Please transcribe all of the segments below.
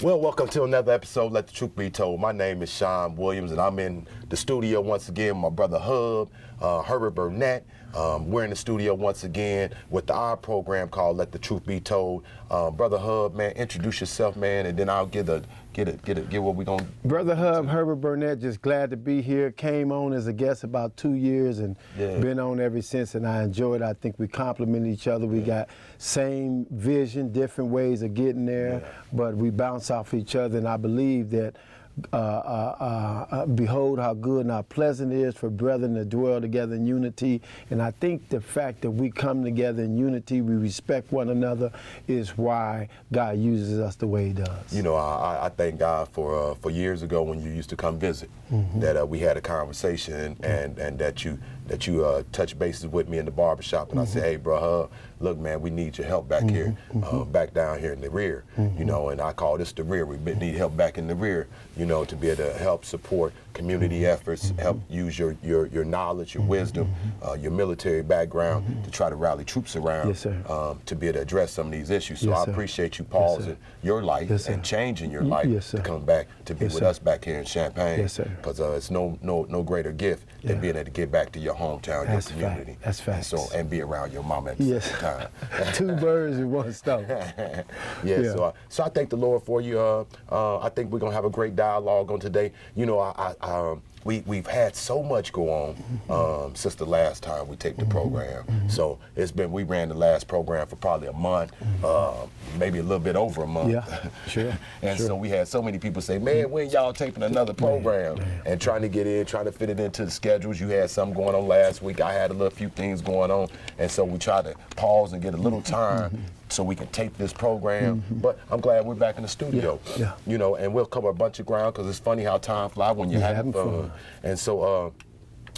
Well, welcome to another episode, Let the Truth Be Told. My name is Sean Williams, and I'm in the studio once again with my brother Herbert Burnett. We're in the studio once again with our program called Let the Truth Be Told. Brother Hub, man, introduce yourself, man, and then I'll get what we're going to Brother Hub, Herbert Burnett, just glad to be here. Came on as a guest about 2 years and been on ever since, and I enjoyed it. I think we complement each other. We got same vision, different ways of getting there, but we bounce off each other, and I believe that behold how good and how pleasant it is for brethren to dwell together in unity. And I think the fact that we come together in unity, we respect one another, is why God uses us the way he does. You know, I thank God for years ago when you used to come visit, that we had a conversation and that you touched bases with me in the barbershop, and I said, hey, bro, look, man, we need your help back here, back down here in the rear, you know, and I call this the rear. We need help back in the rear, you know, to be able to help support community efforts, help use your knowledge, your wisdom, your military background to try to rally troops around, to be able to address some of these issues. So I appreciate you pausing your life and changing your life to come back to be with us back here in Champaign, because it's no greater gift than being able to get back to your hometown, your community. That's fact. And be around your mama at the same time. 2 birds with 1 stone. So I thank the Lord for you. I think we're gonna have a great dialogue on today. You know, we've had so much go on since the last time we taped the program. So we ran the last program for probably a month, maybe a little bit over a month. Yeah, sure. So we had so many people say, man, when y'all taping another program? And trying to get in, trying to fit it into the schedules. You had something going on last week. I had a few things going on. And so we tried to pause and get a little time so we can tape this program. But I'm glad we're back in the studio. You know, and we'll cover a bunch of ground because it's funny how time flies when you're having fun. And so,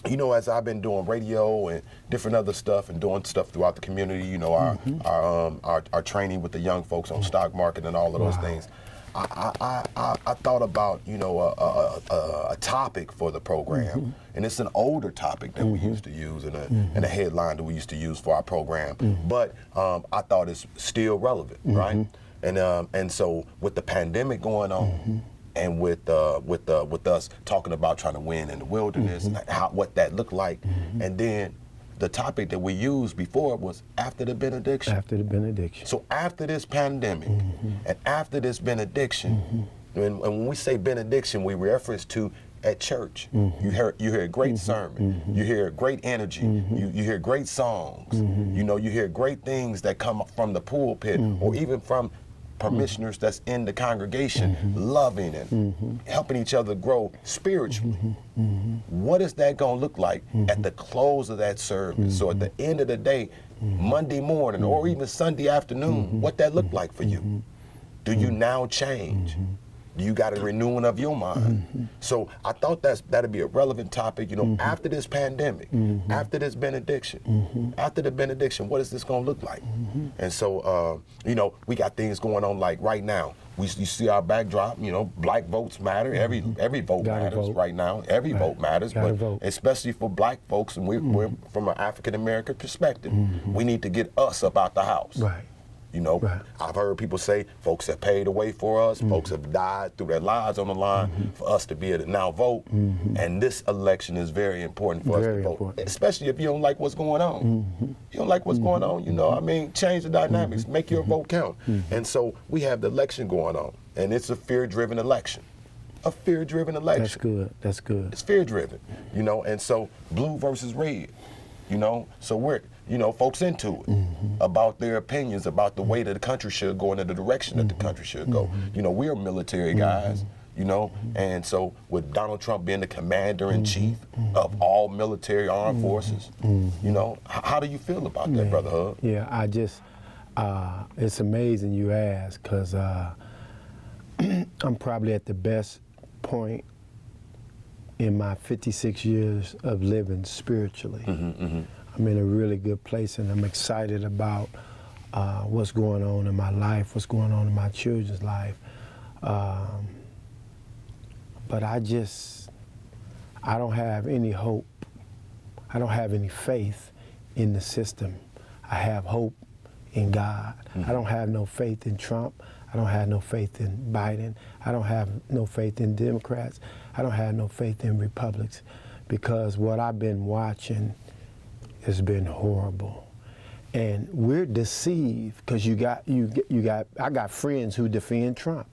you know, as I've been doing radio and different other stuff and doing stuff throughout the community, you know, our training with the young folks on stock market and all of those things, I thought about, you know, a topic for the program, and it's an older topic that we used to use and a headline that we used to use for our program, but I thought it's still relevant, right? And so with the pandemic going on, and with us talking about trying to win in the wilderness and what that looked like, and then the topic that we used before was after the benediction. After the benediction. So after this pandemic and after this benediction, and when we say benediction, we reference to at church. You hear a great sermon. You hear great energy. You hear great songs. You know, you hear great things that come from the pulpit or even from parishioners that's in the congregation, loving and helping each other grow spiritually. What is that going to look like at the close of that service? So at the end of the day, Monday morning or even Sunday afternoon, what that look like for you? Do you now change? Do you got a renewing of your mind? So I thought that'd be a relevant topic, you know, after this pandemic, after this benediction, after the benediction, what is this gonna look like? And so, you know, we got things going on like right now. You see our backdrop, you know, black votes matter. Every vote matters right now. Every vote matters, but especially for black folks, and we're from an African American perspective, we need to get us up out the house. You know, I've heard people say folks have paid away for us, folks have died through their lives on the line for us to be able to now vote. And this election is very important for us to vote, especially if you don't like what's going on. You don't like what's going on, you know, I mean, change the dynamics, make your vote count. And so we have the election going on, and it's a fear-driven election. A fear-driven election. That's good, that's good. It's fear-driven, you know, and so blue versus red, you know, so we're, you know, folks into it about their opinions about the way that the country should go and the direction that the country should go. You know, we're military guys, you know, and so with Donald Trump being the commander-in-chief of all military armed forces, you know, how do you feel about that, Brother Hub? Yeah, I just, it's amazing you ask, because I'm probably at the best point in my 56 years of living spiritually. I'm in a really good place, and I'm excited about what's going on in my life, what's going on in my children's life. But I don't have any hope. I don't have any faith in the system. I have hope in God. I don't have no faith in Trump. I don't have no faith in Biden. I don't have no faith in Democrats. I don't have no faith in Republicans, because what I've been watching has been horrible. And we're deceived because I got friends who defend Trump,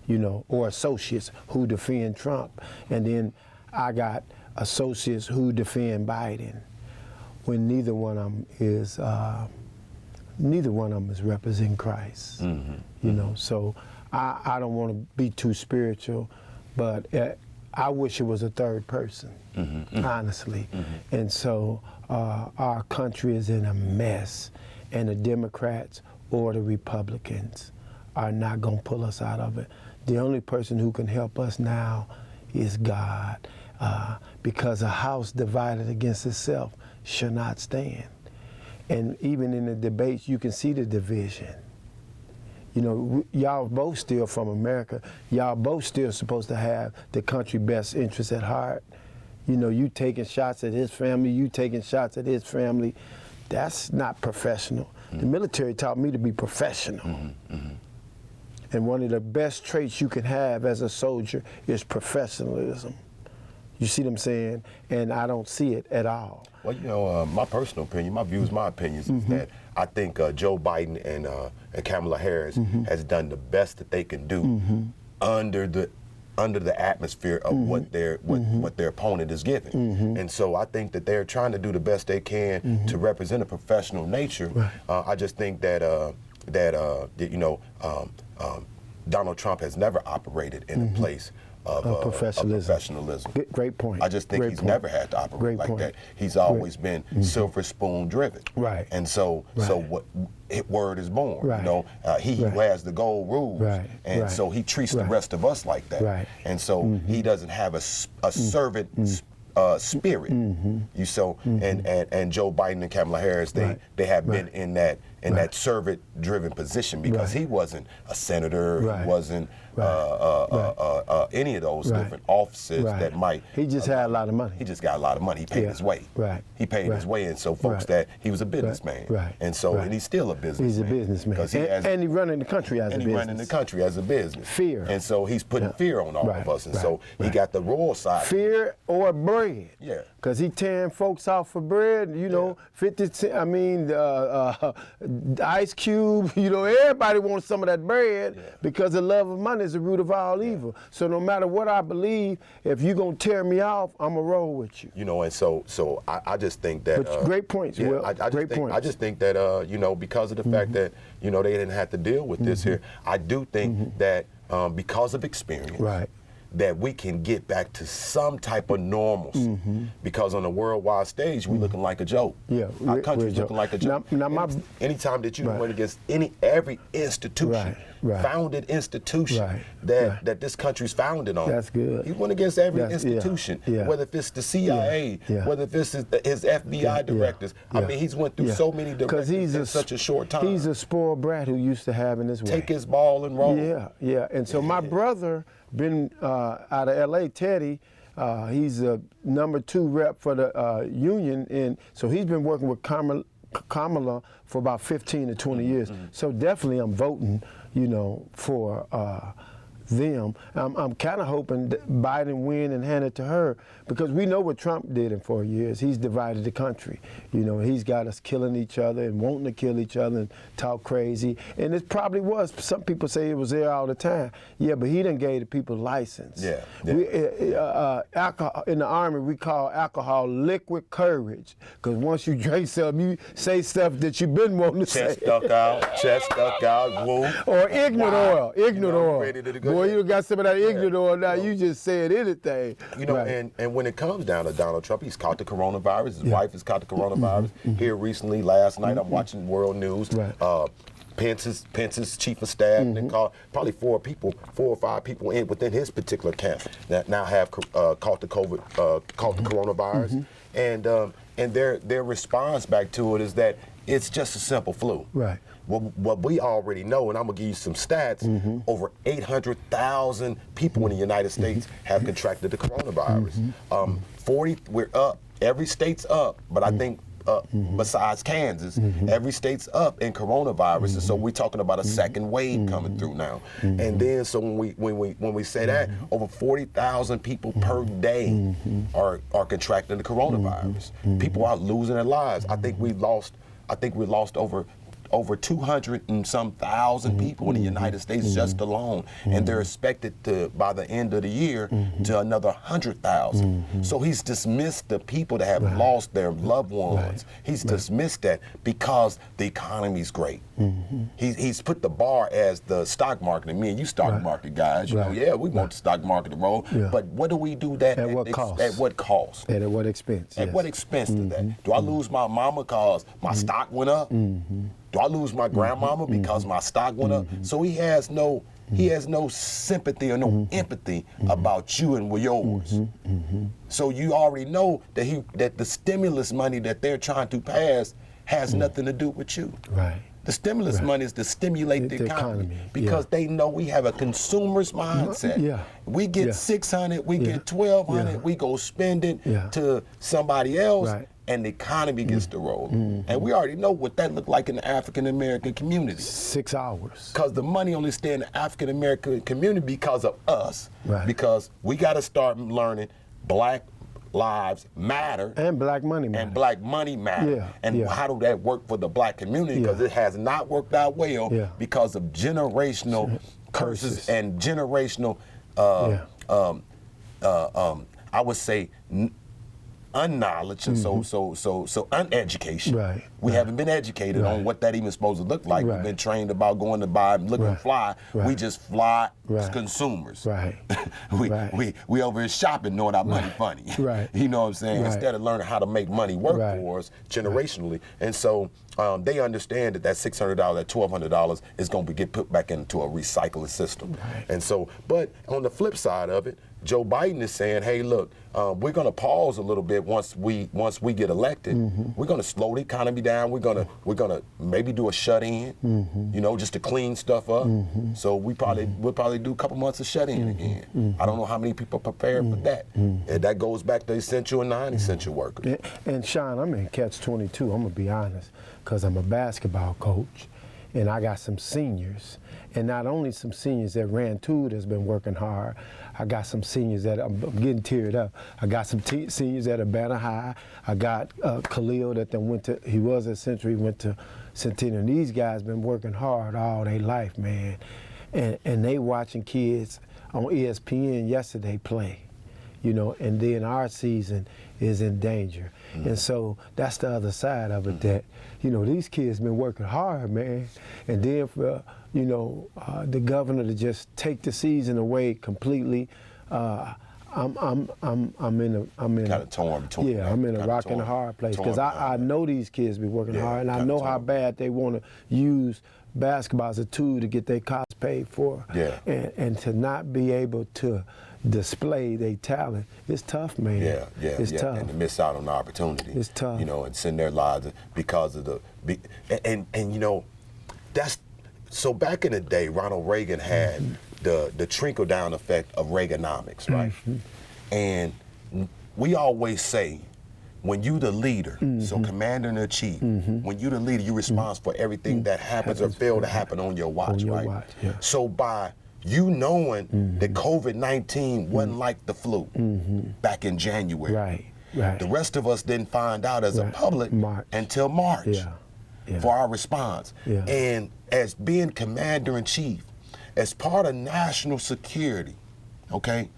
you know, or associates who defend Trump. And then I got associates who defend Biden, when neither one of them is representing Christ. You know, so I don't want to be too spiritual, but I wish it was a third person, honestly. And so our country is in a mess, and the Democrats or the Republicans are not going to pull us out of it. The only person who can help us now is God, because a house divided against itself shall not stand. And even in the debates, you can see the division. You know, y'all both still from America. Y'all both still supposed to have the country best interests at heart. You know, you taking shots at his family, you taking shots at his family. That's not professional. The military taught me to be professional. And one of the best traits you can have as a soldier is professionalism. You see what I'm saying? And I don't see it at all. Well, you know, my personal opinion, my views, my opinions is that I think Joe Biden and Kamala Harris has done the best that they can do under the atmosphere of what their opponent is given. And so I think that they're trying to do the best they can to represent a professional nature. I just think that you know, Donald Trump has never operated in a place of professionalism. Great point. I just think he's never had to operate like that. He's always been silver spoon driven. Right. And so what word is born. You know, he who has the gold rules. And so he treats the rest of us like that. And so he doesn't have a servant spirit. You so and Joe Biden and Kamala Harris, they have been in that servant-driven position, because he wasn't a senator, he wasn't any of those different offices that might. He just had a lot of money. He just got a lot of money. He paid his way. He paid his way, and so folks that he was a businessman. And so and he's still a businessman. He's a businessman. And he's running the country as a business. And he's running the country as a business. Fear. And so he's putting fear on all of us. And so he got the royal side. Fear or bread. Yeah. Because he tearing folks off for bread, you know, 50 cents, I mean, Ice Cube, you know, everybody wants some of that bread because the love of money is the root of all evil. So no matter what I believe, if you're going to tear me off, I'm going to roll with you. You know, and so I just think that... But great points, Will. I just think that, you know, because of the fact that, you know, they didn't have to deal with this here, I do think that because of experience, that we can get back to some type of normalcy, because on the worldwide stage, we're looking like a joke. Our country's looking like a joke. Anytime that you went against every institution, founded institution that this country's founded on. That's good. He went against every institution, whether if it's the CIA, whether if it's his FBI directors. I mean, he's went through so many directors in such a short time. He's a spoiled brat who used to have in his way. Take his ball and roll. And so my brother been out of L.A., Teddy, he's a #2 rep for the union, and so he's been working with Kamala for about 15 to 20 years. So definitely I'm voting, you know, for them. I'm kind of hoping that Biden win and hand it to her, because we know what Trump did in 4 years. He's divided the country. You know, he's got us killing each other and wanting to kill each other and talk crazy. And it probably was. Some people say it was there all the time. Yeah, but he done gave the people license. Alcohol, in the Army, we call alcohol liquid courage, because once you drink something, you say stuff that you've been wanting to say. Chest stuck out, woo. Or ignorant oil. Ignorant oil. Ready to go. Boy, you got some of that ignorant oil now. You just said anything. You know, and when it comes down to Donald Trump, he's caught the coronavirus. His wife has caught the coronavirus. Here recently, last night, I'm watching world news. Pence's chief of staff, and called probably 4 or 5 people within his particular camp that now have caught the coronavirus, and their response back to it is that it's just a simple flu. What we already know, and I'm gonna give you some stats, over 800,000 people in the United States have contracted the coronavirus. 40, we're up. Every state's up, but I think besides Kansas. Every state's up in coronavirus, and so we're talking about a second wave coming through now. And then, so when we say that, over 40,000 people per day are contracting the coronavirus. People are losing their lives. I think we lost over 200 and some thousand people in the United States just alone, and they're expected to, by the end of the year, to another 100,000. So he's dismissed the people that have lost their loved ones. He's dismissed that because the economy's great. He's put the bar as the stock market. And me and you stock market guys, you know, yeah, we want the stock market to roll, but what do we do that at what cost? At what cost? And at what expense? At what expense to that? Do I lose my mama because my stock went up? Do I lose my grandmama because my stock went up? So he has no sympathy or no empathy about you and yours. So you already know that the stimulus money that they're trying to pass has nothing to do with you. Right. The stimulus money is to stimulate the economy because they know we have a consumer's mindset. We get 600, we get 1,200, we go spend it to somebody else. And the economy gets to roll. And we already know what that looked like in the African American community. 6 hours. Because the money only stay in the African American community because of us. Because we got to start learning Black lives matter. And black money matter. And black money matter. And how do that work for the black community? Because it has not worked out well because of generational curses and generational, I would say, unknowledge and so uneducation. We haven't been educated on what that even supposed to look like. We've been trained about going to buy, look and fly. We just fly as consumers. We over here shopping knowing our money funny. You know what I'm saying? Instead of learning how to make money work for us generationally. And so they understand that $600, that $1,200 is going to get put back into a recycling system. And so, but on the flip side of it, Joe Biden is saying, hey, look, we're going to pause a little bit once we get elected. We're going to slow the economy down. We're gonna maybe do a shut-in, you know, just to clean stuff up. So we'll probably do a couple months of shut-in again. I don't know how many people are prepared for that. And that goes back to essential and non-essential workers. And Sean, I'm in catch-22. I'm gonna be honest, because I'm a basketball coach, and I got some seniors. And not only some seniors that ran too that's been working hard, I got some seniors that I'm getting teared up. I got some seniors at Urbana High. I got Khalil that he was at Century, went to Centennial. These guys been working hard all their life, man. And they watching kids on ESPN yesterday play, you know, and then our season is in danger. And so that's the other side of it, that, you know, these kids been working hard, man. And then for, you know, the governor to just take the season away completely, I'm in kind of torn between. Yeah, I'm in a rock and a hard place, because I know these kids be working hard, and I know how bad they want to use basketball as a tool to get their costs paid for. And to not be able to display their talent, it's tough, man. It's tough. And to miss out on the opportunity. It's tough. You know, and send their lives because of and you know, that's, so back in the day, Ronald Reagan had the trickle-down effect of Reaganomics, right? And we always say, when you the leader, so commander-in-chief, when you the leader, you're responsible for everything that happens or fail to happen on your watch, right? So by you knowing that COVID-19 wasn't like the flu back in January, the rest of us didn't find out as a public until March for our response. And as being commander-in-chief, as part of national security, okay,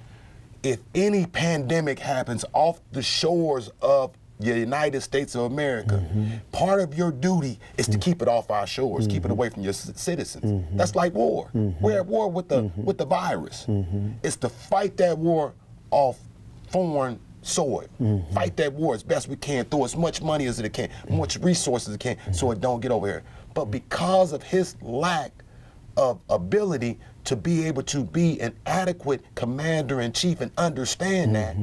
if any pandemic happens off the shores of the United States of America, part of your duty is to keep it off our shores, keep it away from your citizens. That's like war. We're at war with the virus. It's to fight that war off foreign soil. Fight that war as best we can, throw as much money as it can, much resources as it can, so it don't get over here. But because of his lack of ability to be able to be an adequate commander-in-chief and understand that,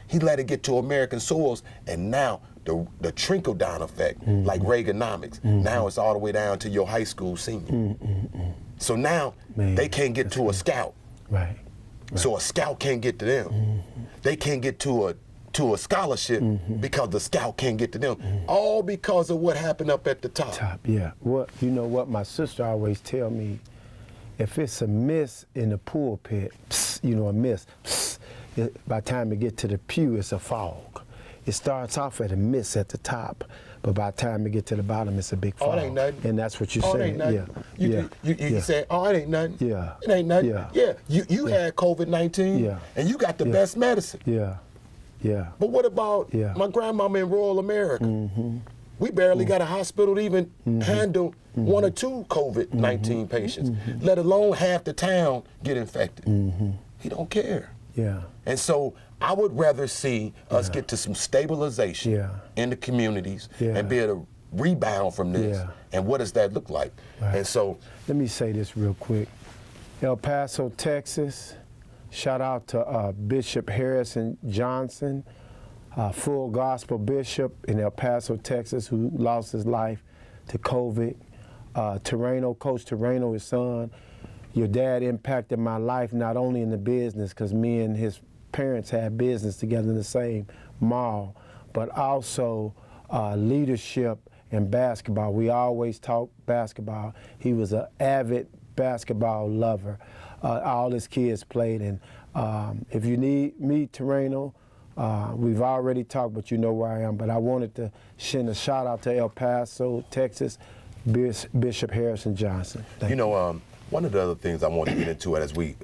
he let it get to American soils, and now the trickle-down effect, like Reaganomics, now it's all the way down to your high school senior. So now they can't get to a scout. So a scout can't get to them. They can't get to to a scholarship because the scout can't get to them. All because of what happened up at the top. Yeah. What you know what my sister always tell me, if it's a miss in the pulpit, you know, a miss, by the time it get to the pew, it's a fog. It starts off at a miss at the top, but by the time it get to the bottom, it's a big fog. Oh, it ain't nothing. And that's what you're Oh, saying. it ain't nothing. You say, oh, it ain't nothing. Yeah. It ain't nothing. Yeah. You had COVID-19, and you got the best medicine. Yeah. But what about my grandmama in rural America? We barely got a hospital to even handle 1 or 2 COVID-19 patients, let alone half the town get infected. He don't care. Yeah. And so I would rather see us get to some stabilization in the communities and be able to rebound from this. And what does that look like? Right. And so, let me say this real quick. El Paso, Texas, shout out to Bishop Harrison Johnson, full gospel bishop in El Paso, Texas, who lost his life to COVID. Coach Terreno, his son. Your dad impacted my life not only in the business, because me and his parents had business together in the same mall, but also leadership and basketball. We always talk basketball. He was an avid basketball lover. All his kids played, and if you need me, Terreno, we've already talked, but you know where I am. But I wanted to send a shout out to El Paso, Texas, Bishop Harrison Johnson. Thank you. One of the other things I want to get into as we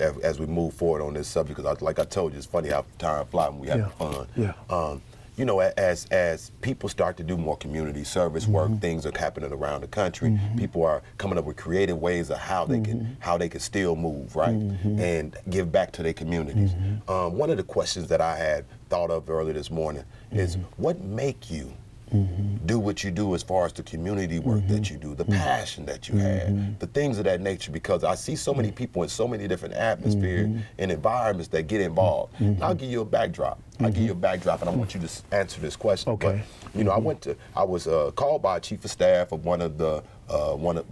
move forward on this subject, because like I told you, it's funny how time flies when we have fun. As people start to do more community service work, things are happening around the country. People are coming up with creative ways of how they can still move, right, and give back to their communities. One of the questions that I had thought of earlier this morning is, what make you do what you do as far as the community work that you do, the passion that you have, the things of that nature, because I see so many people in so many different atmospheres and environments that get involved. And I'll give you a backdrop. I'll give you a backdrop, and I want you to answer this question. Okay. But, I was called by a chief of staff of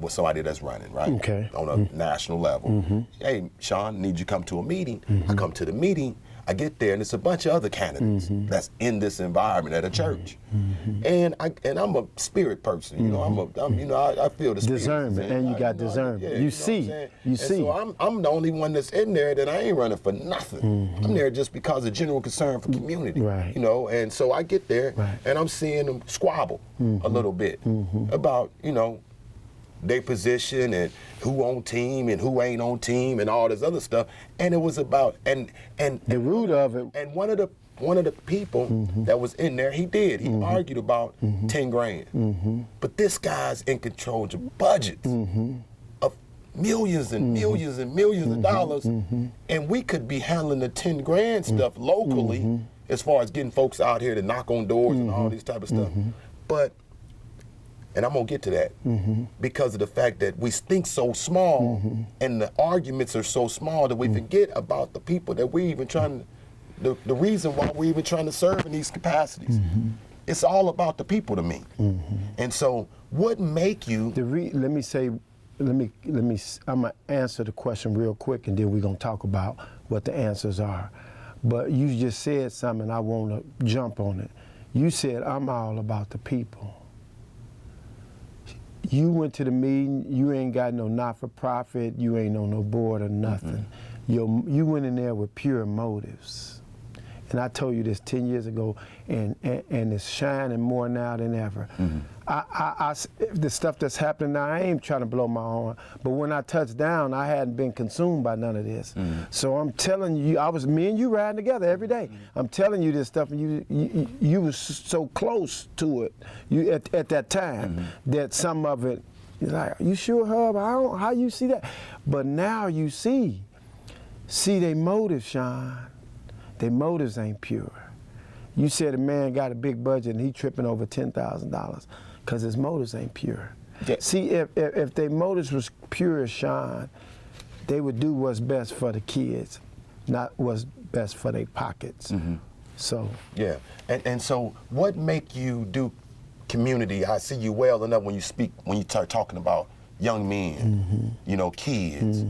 somebody that's running, right? Okay. On a national level. Hey, Sean, need you to come to a meeting. I come to the meeting. I get there, and it's a bunch of other candidates that's in this environment at a church, and I'm a spirit person. I feel the spirit. Discernment, and you got discernment. You see. So I'm the only one that's in there that I ain't running for nothing. I'm there just because of general concern for community. Right. And so I get there, and I'm seeing them squabble a little bit about their position and who on team and who ain't on team and all this other stuff, and it was about and the root of it. And one of the people that was in there, he argued about 10 grand, but this guy's in control of budgets of millions and millions and millions of dollars, and we could be handling the 10 grand stuff locally as far as getting folks out here to knock on doors and all these type of stuff, and I'm going to get to that because of the fact that we think so small and the arguments are so small that we forget about the people that we even trying to, the reason why we're even trying to serve in these capacities. It's all about the people to me. And so what make you... Let me, I'm going to answer the question real quick, and then we're going to talk about what the answers are. But you just said something, I want to jump on it. You said, I'm all about the people. You went to the meeting, you ain't got no not-for-profit, you ain't on no board or nothing. You went in there with pure motives. And I told you this 10 years ago, and it's shining more now than ever. The stuff that's happening now, I ain't trying to blow my horn, but when I touched down, I hadn't been consumed by none of this. So I'm telling you, me and you riding together every day. I'm telling you this stuff, and you was so close to it at that time that some of it, you're like, you sure, Herb? How you see that? But now you see their motives, Sean. Their motives ain't pure. You said a man got a big budget and he tripping over $10,000 because his motives ain't pure. Yeah. See, if their motives was pure, Sean, they would do what's best for the kids, not what's best for their pockets. So. Yeah, and so what make you do community? I see you well enough when you start talking about young men, kids,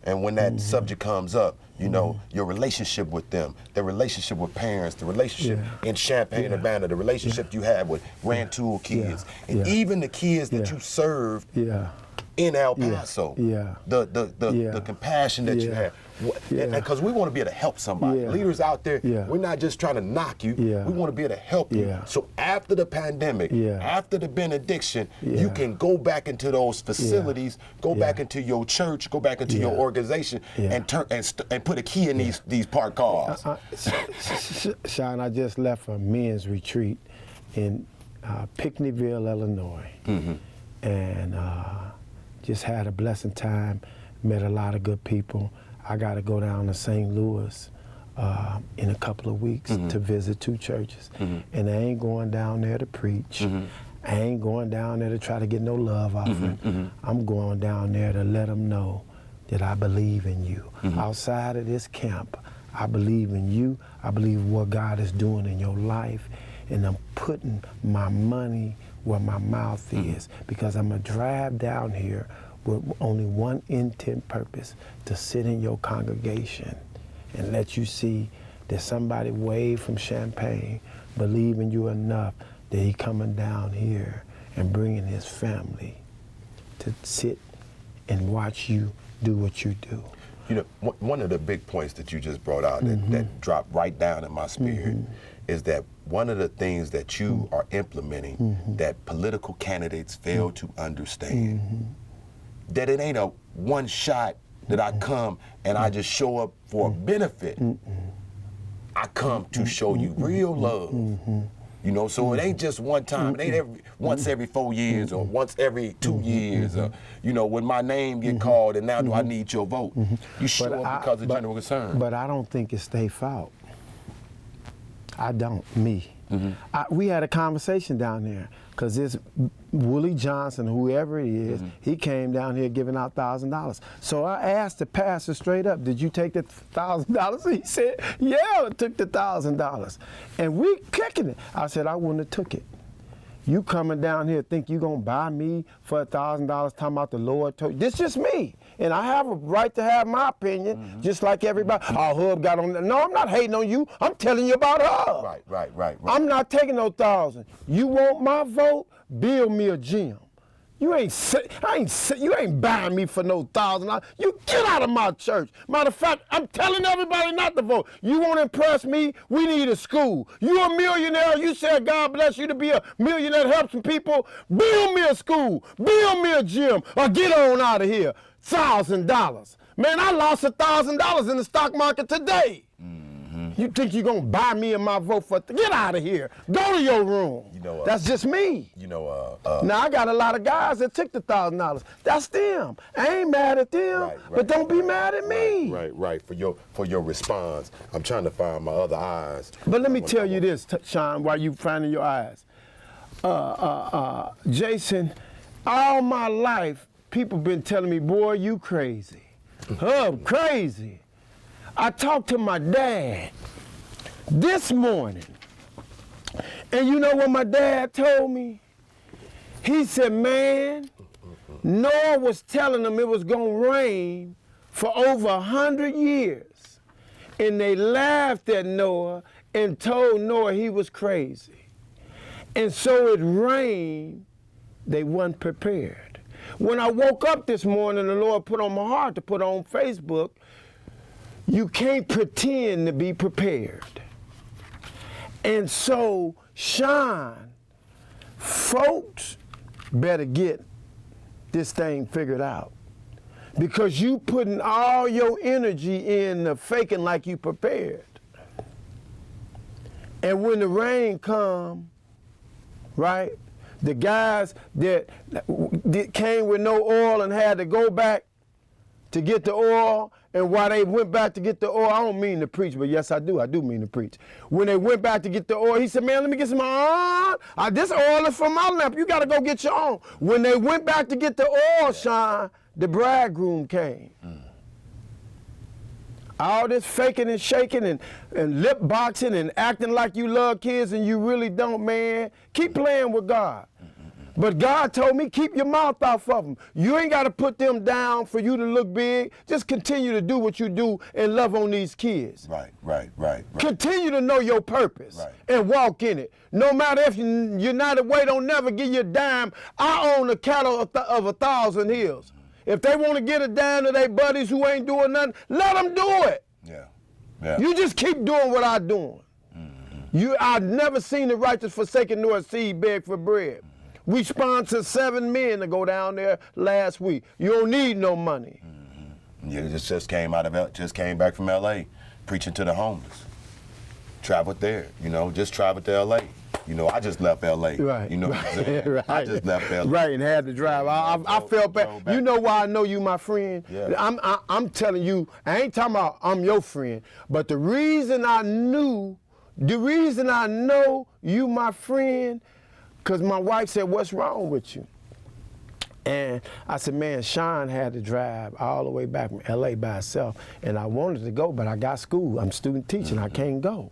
And when that subject comes up, you know, your relationship with them, the relationship with parents, the relationship in Champaign-Urbana, the relationship you have with Rantoul kids, and even the kids that you served in El Paso, the compassion that you have. Because we want to be able to help somebody. Leaders out there, we're not just trying to knock you, we want to be able to help you. So after the pandemic, after the benediction, you can go back into those facilities, go back into your church, go back into your organization, and turn and put a key in these parked cars. Sean, I just left a men's retreat in Pinckneyville, Illinois, and just had a blessing time, met a lot of good people. I got to go down to St. Louis in a couple of weeks to visit 2 churches. And I ain't going down there to preach. I ain't going down there to try to get no love offering. I'm going down there to let them know that I believe in you. Outside of this camp, I believe in you. I believe what God is doing in your life. And I'm putting my money where my mouth is, because I'm going to drive down here with only one intent purpose, to sit in your congregation and let you see that somebody way from Champaign believe in you enough that he coming down here and bringing his family to sit and watch you do what you do. You know, one of the big points that you just brought out that dropped right down in my spirit is that one of the things that you are implementing that political candidates fail to understand, that it ain't a one shot that I come and I just show up for a benefit. I come to show you real love. You know, so it ain't just one time. It ain't once every 4 years or once every 2 years. Or, you know, when my name get called and now do I need your vote? You show up because of general concern. But I don't think it's their fault. I don't, me. We had a conversation down there, because this Willie Johnson, whoever he is, he came down here giving out $1,000. So I asked the pastor straight up, did you take the $1,000? He said, yeah, I took the $1,000. And we kicking it. I said, I wouldn't have took it. You coming down here think you gonna buy me for $1,000 talking about the Lord told you. This just me. And I have a right to have my opinion, just like everybody. Oh, Hub got on. No, I'm not hating on you. I'm telling you about Hub. Right. I'm not taking no 1,000. You want my vote? Build me a gym. You ain't buying me for no $1,000. You get out of my church. Matter of fact, I'm telling everybody not to vote. You won't impress me? We need a school. You a millionaire? You said God bless you to be a millionaire that helps some people. Build me a school. Build me a gym. Or get on out of here. $1,000. Man, I lost $1,000 in the stock market today. You think you're gonna buy me and my vote for? Get out of here. Go to your room. You know, that's just me. You know, now I got a lot of guys that took the $1,000. That's them. I ain't mad at them, but don't be mad at me. Right. For your response, I'm trying to find my other eyes. But let me tell you this, Sean, while you finding your eyes. Jason, all my life, people been telling me, boy, you crazy. Hub, crazy. I talked to my dad this morning, and you know what my dad told me? He said, man, Noah was telling them it was gonna rain for over 100 years, and they laughed at Noah and told Noah he was crazy. And so it rained, they weren't prepared. When I woke up this morning, the Lord put on my heart to put on Facebook, you can't pretend to be prepared. And so, Sean, folks better get this thing figured out, because you putting all your energy in faking like you prepared. And when the rain come, right, the guys that came with no oil and had to go back to get the oil, and while they went back to get the oil, I don't mean to preach, but yes, I do mean to preach. When they went back to get the oil, he said, man, let me get some oil. This oil is from my lamp. You got to go get your own. When they went back to get the oil, Sean, the bridegroom came. All this faking and shaking and lip boxing and acting like you love kids and you really don't, man. Keep playing with God. But God told me, keep your mouth off of them. You ain't got to put them down for you to look big. Just continue to do what you do and love on these kids. Right. Continue to know your purpose and walk in it. No matter if United Way don't never give you a dime, I own the cattle of 1,000 hills. If they want to get a dime to their buddies who ain't doing nothing, let them do it. Yeah. You just keep doing what I'm doing. I've never seen the righteous forsaken nor a seed beg for bread. We sponsored 7 men to go down there last week. You don't need no money. Yeah, just came back from L.A. preaching to the homeless. Traveled there, just traveled to L.A. I just left L.A. Right. You know what I'm saying? Right. I just left L.A. Right, and had to drive. I felt bad. You know why I know you, my friend? Yeah. I'm telling you, I ain't talking about I'm your friend, but the reason I know you, my friend, because my wife said, what's wrong with you? And I said, man, Sean had to drive all the way back from L.A. by himself, and I wanted to go, but I got school. I'm student teaching. I can't go.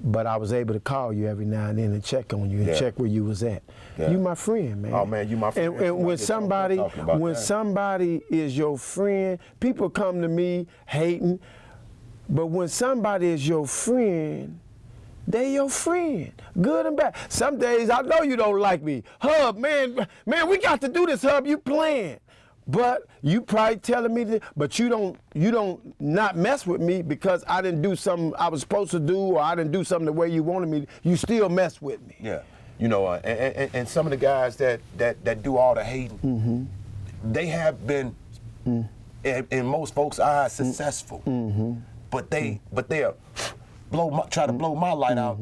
But I was able to call you every now and then and check on you and check where you was at. Yeah. You my friend, man. Oh, man, you my friend. And when somebody is your friend, people come to me hating, but when somebody is your friend, they your friend, good and bad. Some days I know you don't like me. Hub, man, we got to do this, Hub, you playing. But you probably telling me that, but you don't not mess with me because I didn't do something I was supposed to do, or I didn't do something the way you wanted me to. You still mess with me. Yeah. And some of the guys that do all the hating, they have been, in most folks' eyes, successful. But they are try to blow my light out,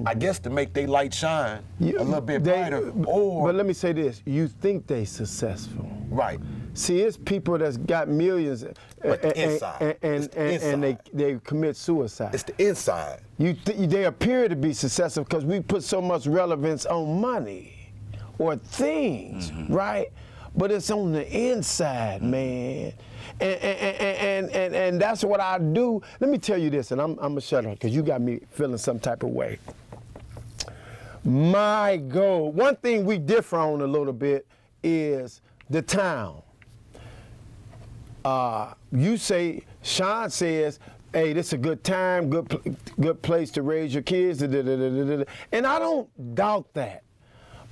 I guess to make their light shine a little bit brighter. But let me say this, you think they successful. Right. See, it's people that's got millions and they commit suicide. It's the inside. They appear to be successful because we put so much relevance on money or things, right? But it's on the inside, man. And that's what I do. Let me tell you this, and I'm gonna shut up because you got me feeling some type of way. My goal, one thing we differ on a little bit is the town. You say, Sean says, hey, this is a good time, good place to raise your kids, and I don't doubt that.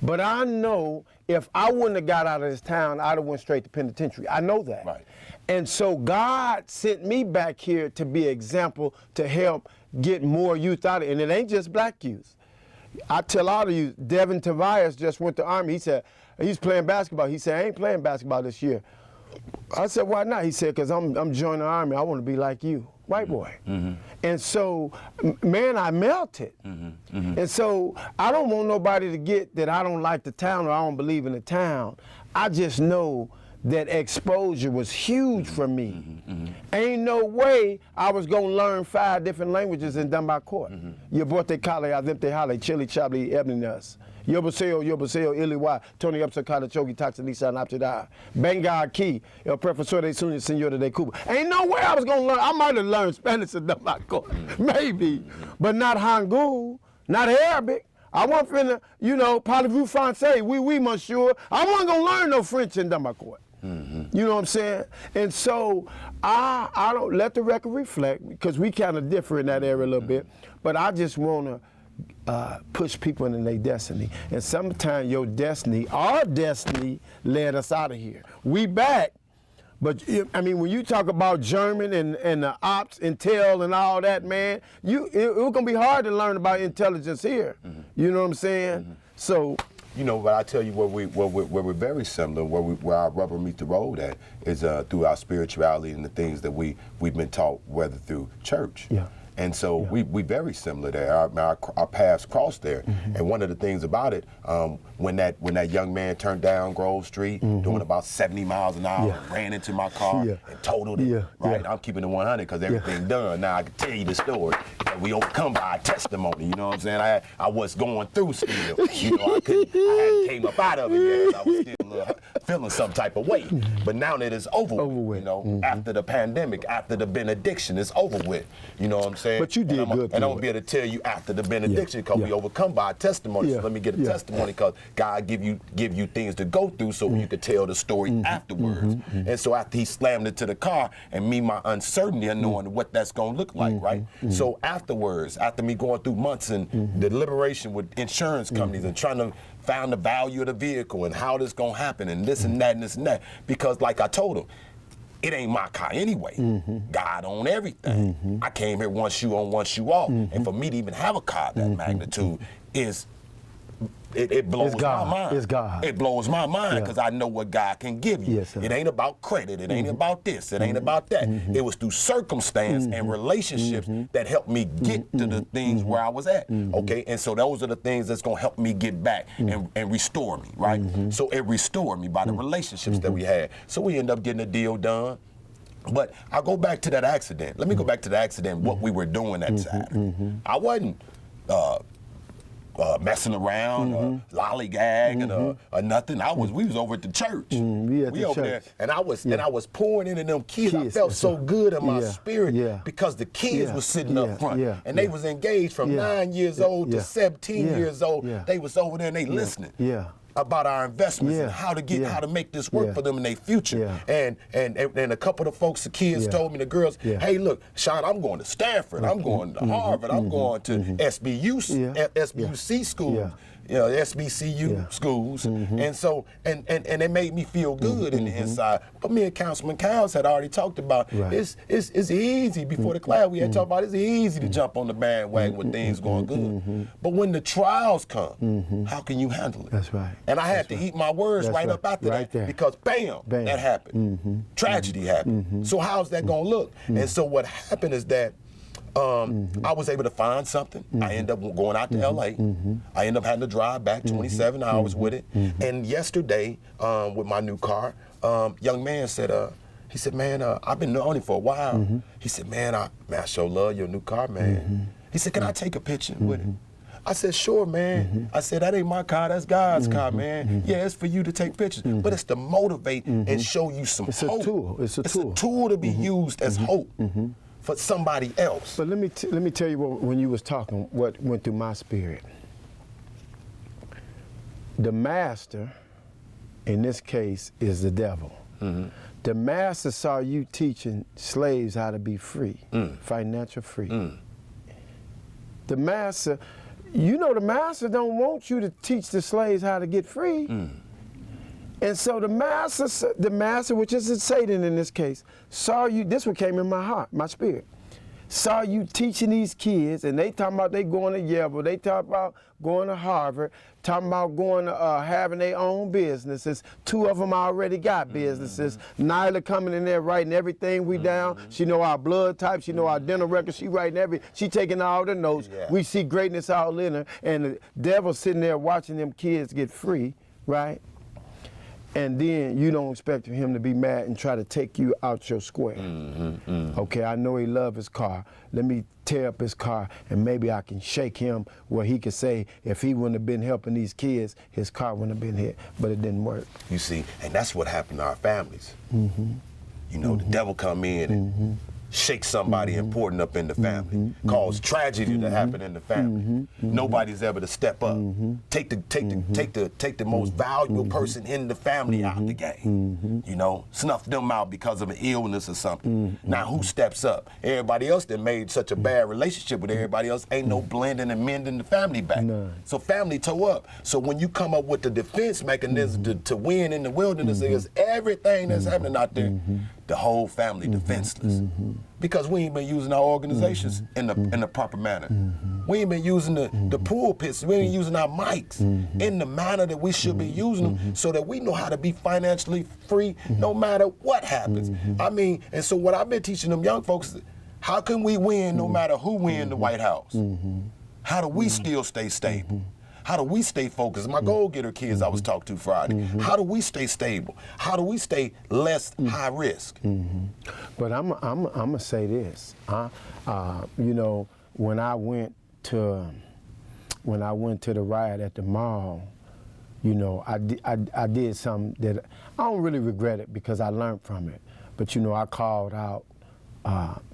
But I know if I wouldn't have got out of this town, I'd have went straight to penitentiary. I know that. Right. And so God sent me back here to be an example to help get more youth out of it. And it ain't just black youth. I tell all of you, Devin Tobias just went to the Army. He said, he's playing basketball. He said, I ain't playing basketball this year. I said, why not? He said, because I'm joining the Army. I want to be like you. White boy. And so, man, I melted. And so I don't want nobody to get that I don't like the town or I don't believe in the town. I just know that exposure was huge for me. Ain't no way I was gonna learn 5 different languages in Dunbar Court. Yabote Kale, Ademte Hale, Chili Chabli, Ebninas. Yoboseo, Iliwa, Tony Upsa Kata Chogi, Taxa Nisa, Naptada. Benga Ki, El Professor de Sunya, Senor de Cuba. Ain't no way I was gonna learn. I might have learned Spanish in Dunbar Court, maybe, but not Hangul, not Arabic. I wasn't finna, parlez-vous français, oui, monsieur. I wasn't gonna learn no French in Dunbar Court. You know what I'm saying? And so I don't let the record reflect, because we kind of differ in that area a little bit, but I just want to push people into their destiny. And sometimes your destiny, our destiny, led us out of here. We back, but I mean, when you talk about German and the ops, intel and all that, man, it's gonna be hard to learn about intelligence here. You know what I'm saying? So. But I tell you where we're very similar, where our rubber meets the road at, is through our spirituality and the things that we've been taught, whether through church. Yeah. And so we very similar there. Our paths crossed there. And one of the things about it, when that young man turned down Grove Street, doing about 70 miles an hour, ran into my car and totaled it. Right? I'm keeping it 100 because everything done. Now I can tell you the story. That we overcome by our testimony. You know what I'm saying? I was going through still. I hadn't came up out of it yet. I was still feeling some type of way. But now that it's over with, you know, after the pandemic, after the benediction, it's over with. You know what I'm saying? But you did good. And I'm gonna be able to tell you after the benediction, because we overcome by testimony. So let me get a testimony, because God give you things to go through so you could tell the story afterwards. And so after he slammed it to the car, and my uncertainty of knowing what that's gonna look like, right? So afterwards, after me going through months and the deliberation with insurance companies and trying to find the value of the vehicle and how this gonna happen and this and that and this and that, because like I told him, it ain't my car anyway. God own everything. I came here one shoe on, one shoe off, and for me to even have a car of that magnitude is. It blows my mind. It's God. It blows my mind, because I know what God can give you. Yes, it ain't about credit. It ain't about this. It ain't about that. It was through circumstance and relationships that helped me get to the things where I was at. Okay, and so those are the things that's gonna help me get back and restore me, right? So it restored me by the relationships that we had. So we end up getting a deal done. But I'll go back to that accident. Let me go back to the accident. What we were doing that Saturday. I wasn't. Messing around, lollygagging, or nothing. We was over at the church. We over there, and I was pouring into them kids. I felt so good in my spirit because the kids was sitting up front, and they was engaged from 9 years old to 17 years old. They was over there and they listening. About our investments and how to make this work for them in their future. And a couple of the folks, the kids told me, the girls, hey, look, Sean, I'm going to Stanford, I'm going to Harvard, I'm going to SBUC schools. You know, SBCU schools, and so and it made me feel good in the inside. But me and Councilman Cowles had already talked about it's easy before the class. We had talked about it's easy to jump on the bandwagon when things going good. But when the trials come, how can you handle it? That's right. And I had to eat my words right up after that because bam, that happened. Tragedy happened. So how's that gonna look? And so what happened is that. I was able to find something. I ended up going out to LA. I ended up having to drive back 27 hours with it. And yesterday, with my new car, young man said, he said, man, I've been knowing him for a while. He said, man, I sure love your new car, man. He said, can I take a picture with it? I said, sure, man. I said, that ain't my car, that's God's car, man. Yeah, it's for you to take pictures, but it's to motivate and show you some hope. It's a tool. It's a tool. It's a tool to be used as hope. For somebody else. But let me tell you what, when you was talking, what went through my spirit. The master, in this case, is the devil. The master saw you teaching slaves how to be free, financial free. The master, you know, the master don't want you to teach the slaves how to get free. And so the master, which is Satan in this case, saw you, this one came in my heart, my spirit, saw you teaching these kids, and they talking about they going to Yale, they talking about going to Harvard, talking about going to having their own businesses. 2 of them already got businesses. Nyla coming in there writing everything we down. She know our blood type, she know our dental records, she writing she taking all the notes. We see greatness all in her, and the devil sitting there watching them kids get free, right? And then you don't expect him to be mad and try to take you out your square. Okay, I know he love his car. Let me tear up his car, and maybe I can shake him where he could say, if he wouldn't have been helping these kids, his car wouldn't have been hit. But it didn't work. You see, and that's what happened to our families. You know, the devil come in and shake somebody important up in the family, cause tragedy to happen in the family. Nobody's ever to step up, take the most valuable person in the family out the game. You know, snuff them out because of an illness or something. Now who steps up? Everybody else that made such a bad relationship with everybody else ain't no blending and mending the family back. So family toe up. So when you come up with the defense mechanism to win in the wilderness, is everything that's happening out there, the whole family defenseless. Because we ain't been using our organizations in the proper manner. We ain't been using the pulpits, we ain't using our mics in the manner that we should be using them, so that we know how to be financially free no matter what happens. I mean, and so what I've been teaching them young folks is, how can we win no matter who win the White House? How do we still stay stable? How do we stay focused? My goal-getter kids I was talking to Friday. How do we stay stable? How do we stay less high risk? But I'm gonna say this. You know, when I went to the riot at the mall, you know, I did something that I don't really regret it because I learned from it. But, you know, I called out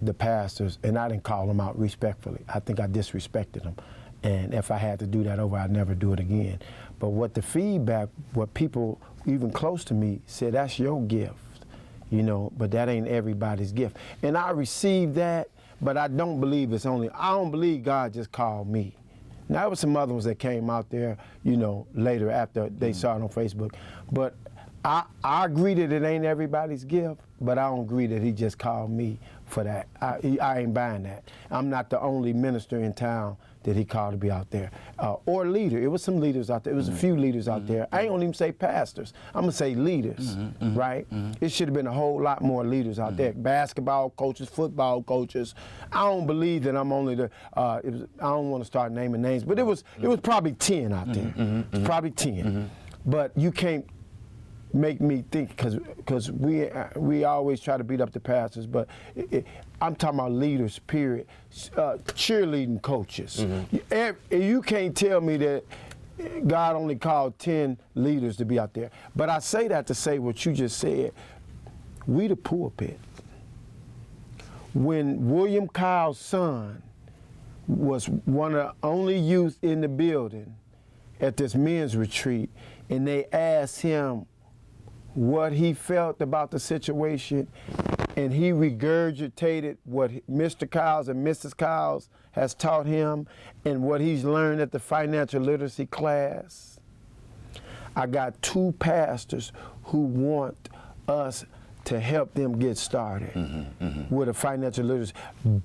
the pastors, and I didn't call them out respectfully. I think I disrespected them. And if I had to do that over, I'd never do it again. But what the feedback, what people even close to me said, that's your gift, you know, but that ain't everybody's gift. And I received that, but I don't believe I don't believe God just called me. Now, there were some other ones that came out there, you know, later after they saw it on Facebook. But I agree that it ain't everybody's gift, but I don't agree that he just called me for that. I ain't buying that. I'm not the only minister in town that he called to be out there, or leader. It was some leaders out there. It was a few leaders out there. I ain't gonna even say pastors. I'm gonna say leaders, right? It should have been a whole lot more leaders out there. Basketball coaches, football coaches. I don't believe that I'm only the. I don't want to start naming names, but it was probably 10 out there. It's probably 10, but you can't make me think, because we always try to beat up the pastors, but I'm talking about leaders, period. Cheerleading coaches. You can't tell me that God only called 10 leaders to be out there. But I say that to say what you just said. We the pulpit. When William Kyle's son was one of the only youth in the building at this men's retreat, and they asked him what he felt about the situation, and he regurgitated what Mr. Kyles and Mrs. Kyles has taught him and what he's learned at the financial literacy class. I got 2 pastors who want us to help them get started with a financial literacy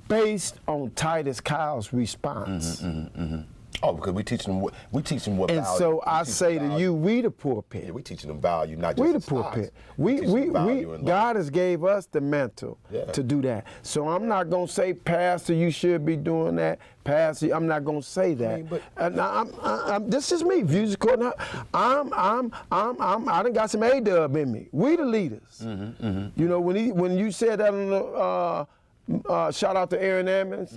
based on Titus Kyle's response. Oh, because we teach them what and value. So I say to you, we the pulpit. Yeah, we teaching them value, not just we the pulpit. God has gave us the mental to do that. So I'm not gonna say, Pastor, you should be doing that. Pastor, I'm not gonna say that. I mean, this is me. Views according. I done got some A-dub in me. We the leaders. You know, when you said that on the shout out to Aaron Ammons,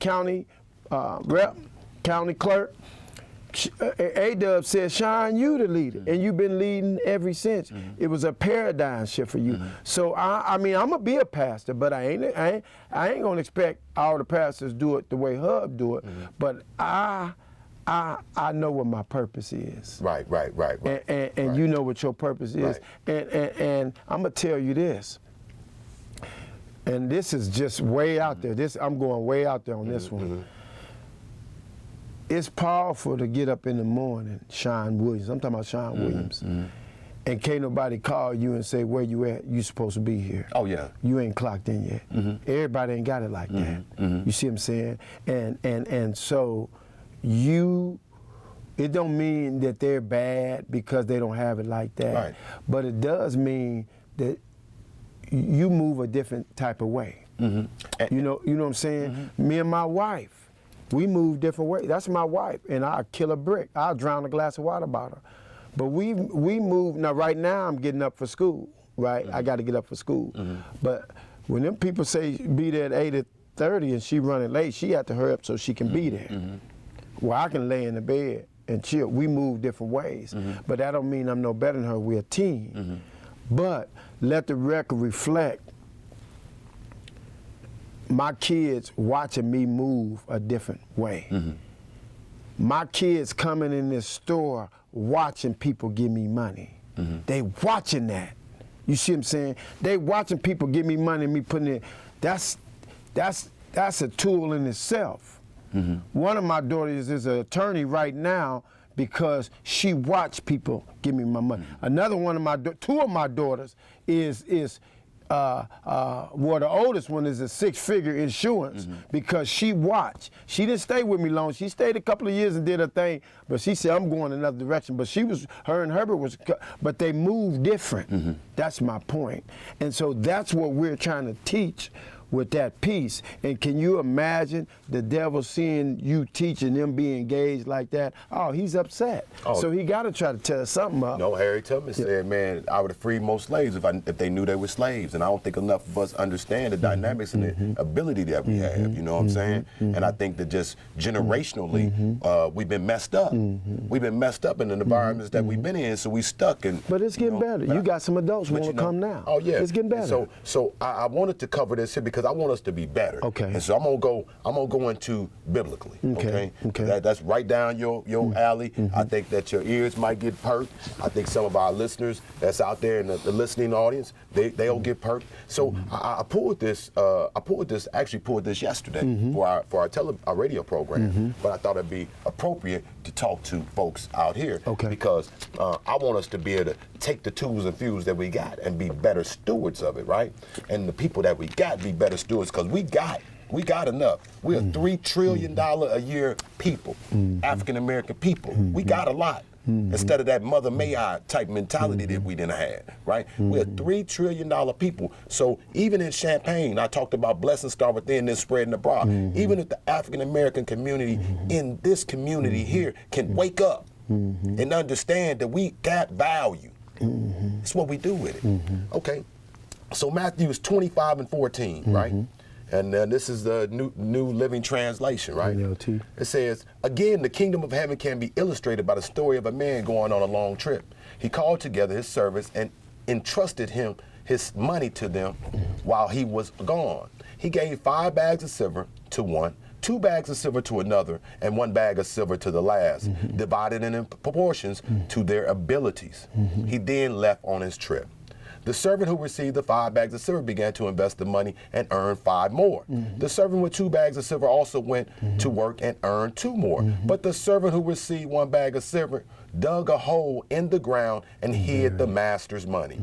county. Rep, county clerk, A-Dub said, Sean, you the leader, and you've been leading ever since. It was a paradigm shift for you. So I mean, I'm gonna be a pastor, but I ain't gonna expect all the pastors do it the way Hub do it. But I know what my purpose is. Right. And you know what your purpose is. And I'm gonna tell you this. And this is just way out there. I'm going way out there on this one. It's powerful to get up in the morning, Sean Williams. I'm talking about Sean Williams. And can't nobody call you and say, where you at? You supposed to be here. Oh, yeah. You ain't clocked in yet. Everybody ain't got it like that. You see what I'm saying? And so it don't mean that they're bad because they don't have it like that. Right. But it does mean that you move a different type of way. You know what I'm saying? Me and my wife, we move different ways. That's my wife, and I'll kill a brick. I'll drown a glass of water about her. But we move. Now, right now, I'm getting up for school, right? I got to get up for school. But when them people say be there at 8:30 and she running late, she had to hurry up so she can be there. Well, I can lay in the bed and chill. We move different ways. But that don't mean I'm no better than her. We're a team. But let the record reflect my kids watching me move a different way. My kids coming in this store watching people give me money. They watching that. You see what I'm saying? They watching people give me money and me putting it. That's a tool in itself. One of my daughters is an attorney right now because she watched people give me my money. Another one of 2 of my daughters is well, the oldest one is a 6-figure insurance because she watched. She didn't stay with me long. She stayed a couple of years and did her thing, but she said, I'm going another direction. But her and Herbert but they moved different. That's my point. And so that's what we're trying to teach with that peace. And can you imagine the devil seeing you teaching them be engaged like that? Oh, he's upset. Oh. So he got to try to tell something up. No, Harry Tubman said, man, I would have freed most slaves if they knew they were slaves. And I don't think enough of us understand the dynamics and the ability that we have, you know what I'm saying? And I think that just generationally, we've been messed up. We've been messed up in the environments that we've been in, so we stuck. But it's getting better. You got some adults want to come now. Oh, yeah. It's getting better. So I wanted to cover this here because I want us to be better. Okay. And so I'm gonna go into biblically. Okay. That's right down your alley. I think that your ears might get perked. I think some of our listeners that's out there in the listening audience, they'll get perked. So I pulled this. Actually pulled this yesterday for our radio program. But I thought it'd be appropriate to talk to folks out here. Okay. Because I want us to be able to take the tools and fuels that we got and be better stewards of it, right? And the people that we got be better stewards because we got enough. We're $3 trillion a year people, African American people. We got a lot. Instead of that Mother May I type mentality that we didn't have, right? We're $3 trillion people. So even in Champaign, I talked about blessings start within and spreading abroad. Even if the African American community in this community here can wake up and understand that we got value. It's what we do with it. Okay, so Matthew is 25:14, right? And this is the New Living Translation, right? NLT. It says, again, the kingdom of heaven can be illustrated by the story of a man going on a long trip. He called together his servants and entrusted his money to them while he was gone. He gave 5 bags of silver to one, 2 bags of silver to another, and 1 bag of silver to the last, divided in proportions to their abilities. He then left on his trip. The servant who received the 5 bags of silver began to invest the money and earned 5 more. The servant with 2 bags of silver also went to work and earned 2 more. But the servant who received 1 bag of silver dug a hole in the ground and hid the master's money.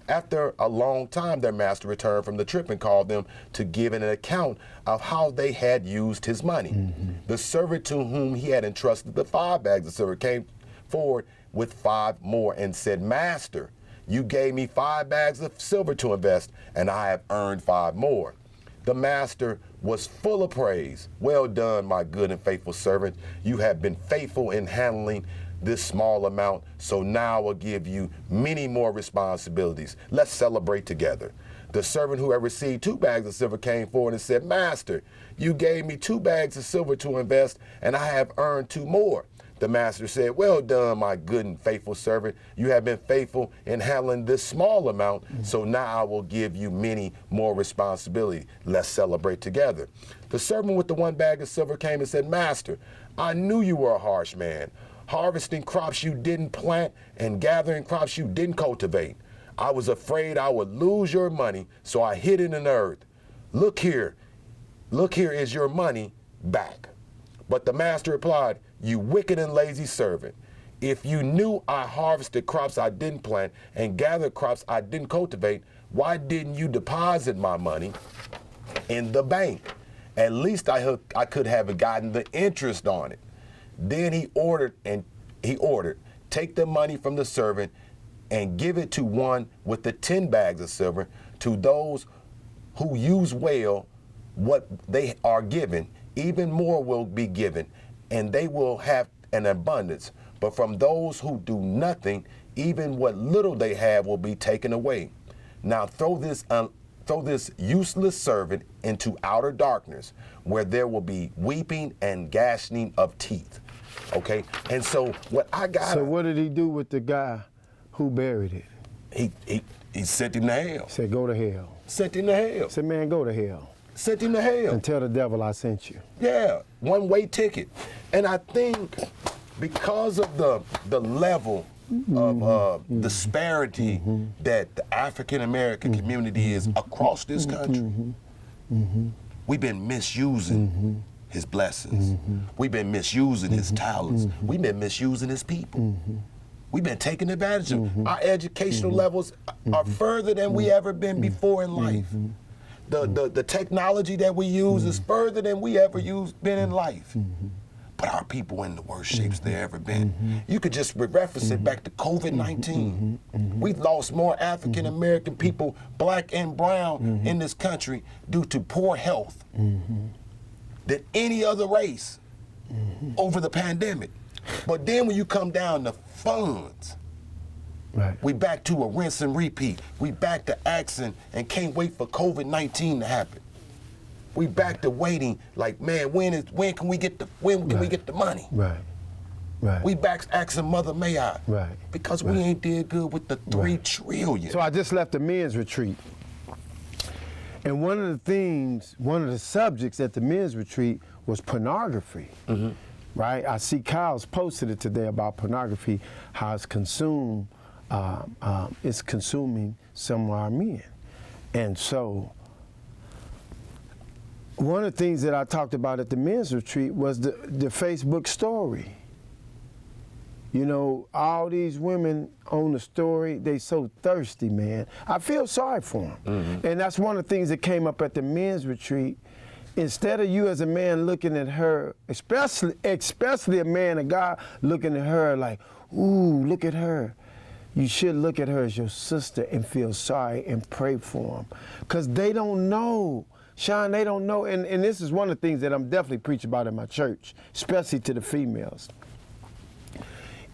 After a long time, their master returned from the trip and called them to give an account of how they had used his money. The servant to whom he had entrusted the 5 bags of silver came forward with 5 more and said, Master, you gave me 5 bags of silver to invest, and I have earned 5 more. The master was full of praise. Well done, my good and faithful servant. You have been faithful in handling this small amount, so now I will give you many more responsibilities. Let's celebrate together. The servant who had received 2 bags of silver came forward and said, Master, you gave me 2 bags of silver to invest, and I have earned 2 more. The master said, well done, my good and faithful servant. You have been faithful in handling this small amount, so now I will give you many more responsibility. Let's celebrate together. The servant with the 1 bag of silver came and said, Master, I knew you were a harsh man, harvesting crops you didn't plant and gathering crops you didn't cultivate. I was afraid I would lose your money, so I hid it in the earth. Look here is your money back. But the master replied, you wicked and lazy servant. If you knew I harvested crops I didn't plant and gathered crops I didn't cultivate, why didn't you deposit my money in the bank? At least I could have gotten the interest on it. Then he ordered, take the money from the servant and give it to one with the 10 bags of silver. To those who use well what they are given, even more will be given, and they will have an abundance. But from those who do nothing, even what little they have will be taken away. Now throw this useless servant into outer darkness, where there will be weeping and gnashing of teeth. Okay, and so what I got. So what did he do with the guy who buried it? He sent him to hell. Said, go to hell. Sent him to hell. Said, man, go to hell. Sent him to hell. And tell the devil I sent you. Yeah, one-way ticket. And I think because of the level of disparity that the African American community is across this country, we've been misusing his blessings. We've been misusing his talents. We've been misusing his people. We've been taking advantage of. Our educational levels are further than we ever been before in life. The technology that we use is further than we ever been in life. but our people in the worst shapes they've ever been. You could just reference it back to COVID-19. We've lost more African American people, black and brown, in this country due to poor health than any other race over the pandemic. But then when you come down to funds, we back to a rinse and repeat. We back to asking and can't wait for COVID-19 to happen. We back to waiting, like, man, when can we get the money? We back asking Mother May I, because we ain't did good with the $3 trillion. So I just left the men's retreat, and one of the subjects at the men's retreat was pornography. Right? I see Kyle's posted it today about pornography, how it's consumed, it's consuming some of our men, and so. One of the things that I talked about at the men's retreat was the Facebook story. You know, all these women on the story, they so thirsty, man. I feel sorry for them. And that's one of the things that came up at the men's retreat. Instead of you as a man looking at her, especially a man of God looking at her like, ooh, look at her. You should look at her as your sister and feel sorry and pray for them. Because they don't know. Sean, they don't know, and this is one of the things that I'm definitely preaching about in my church, especially to the females.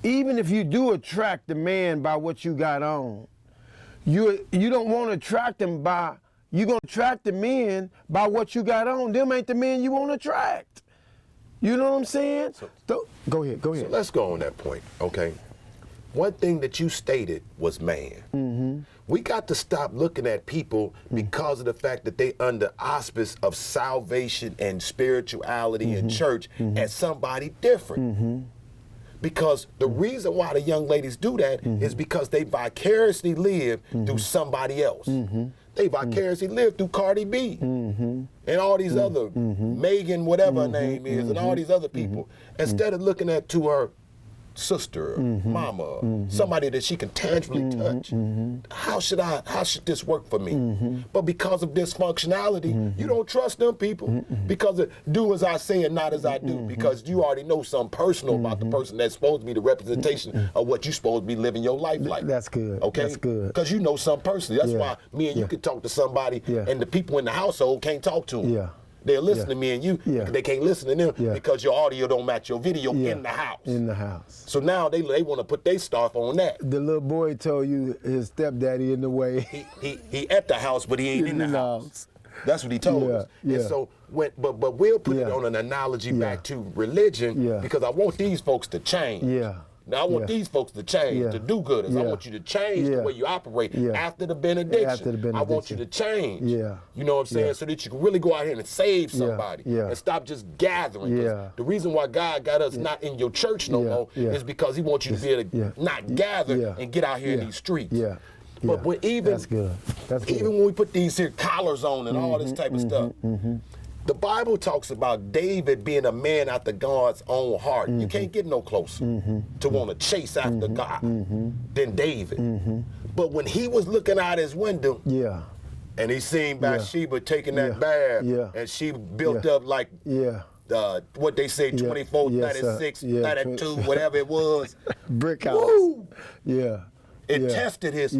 Even if you do attract the man by what you got on, you don't want to attract them by, you're going to attract the men by what you got on. Them ain't the men you want to attract. You know what I'm saying? So, go ahead. So let's go on that point, okay? One thing that you stated was man. We got to stop looking at people because of the fact that they under auspice of salvation and spirituality and church as somebody different. Because the reason why the young ladies do that is because they vicariously live through somebody else. They vicariously live through Cardi B and all these other Megan, whatever her name is, and all these other people. Instead of looking at to her sister, mama, somebody that she can tangibly touch. How should this work for me? But because of dysfunctionality, you don't trust them people because of do as I say and not as I do, because you already know something personal about the person that's supposed to be the representation of what you're supposed to be living your life like. That's good. Okay? That's good. Because you know something personally. That's why me and you can talk to somebody and the people in the household can't talk to them. They'll listen to me and you, they can't listen to them because your audio don't match your video in the house. In the house. So now they want to put their stuff on that. The little boy told you his stepdaddy in the way. He at the house, but he ain't in the house. That's what he told us. And so, but we'll put it on an analogy back to religion because I want these folks to change. Now I want these folks to change, to do good. I want you to change the way you operate after the benediction. I want you to change. You know what I'm saying? So that you can really go out here and save somebody and stop just gathering. The reason why God got us not in your church no more is because he wants you to be able to not gather and get out here in these streets. But even when we put these here collars on and all this type of stuff, the Bible talks about David being a man after God's own heart. You can't get no closer to want to chase after God than David. But when he was looking out his window and he seen Bathsheba taking that bath and she built up like what they say, 24, 36, 32, whatever it was. Brick house. Woo! It tested his...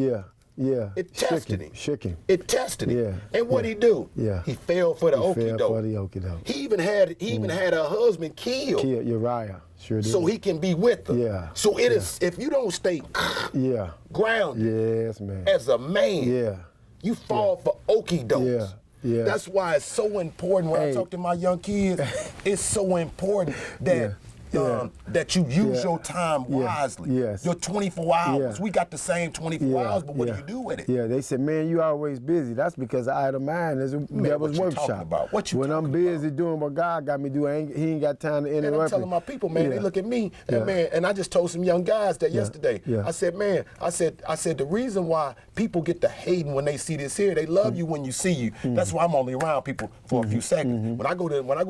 It tested him. Shook him. It tested him. And what'd he do? He fell for the okie doke. He even had her husband killed. Uriah. Sure did. So he can be with her. So it is, if you don't stay grounded as a man, you fall for okie dokes. That's why it's so important when I talk to my young kids, it's so important that that you use your time wisely. Your 24 hours. We got the same 24 hours, but what do you do with it? They said, man, you always busy. That's because idle mind is a devil's workshop. When I'm busy doing what God got me doing, he ain't got time to interrupt me. I'm telling my people, man, they look at me, and man, and I just told some young guys that yesterday. I said, man, I said the reason why people get to hating when they see this here, they love you when you see you. That's why I'm only around people for a few seconds. When I go